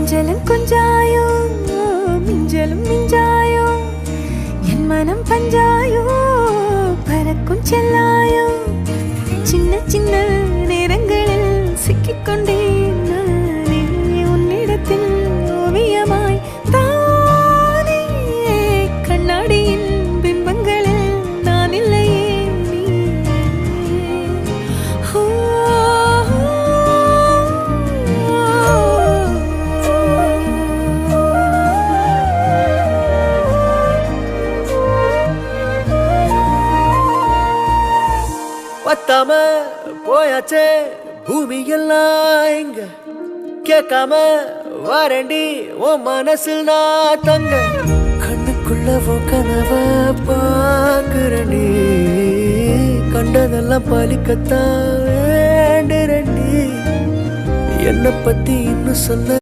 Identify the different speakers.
Speaker 1: கொஞ்சலும் கொஞ்சாயோ மிஞ்சலும் மிஞ்சாயோ என் மனம் பஞ்சாயோ பறக்கும் செல்லாயோ சின்ன சின்ன நேரங்களில் சிக்கிக்கொண்டேன் நானே உன்னிடத்தில் ஓவியமாய் தானே கண்ணாடியின் பிம்பங்களில் நான் இல்லையே நீ
Speaker 2: பத்தாம போயாச்சே பூமி எல்லாம் இங்க கேட்காம வாரண்டி உன் மனசில் நான் தங்க கண்ணுக்குள்ள கனவ பாக்குறண்டி கண்டதெல்லாம் பலிக்கத்தான் வேண்டுறண்டி என்னை பத்தி இன்னும் சொல்ல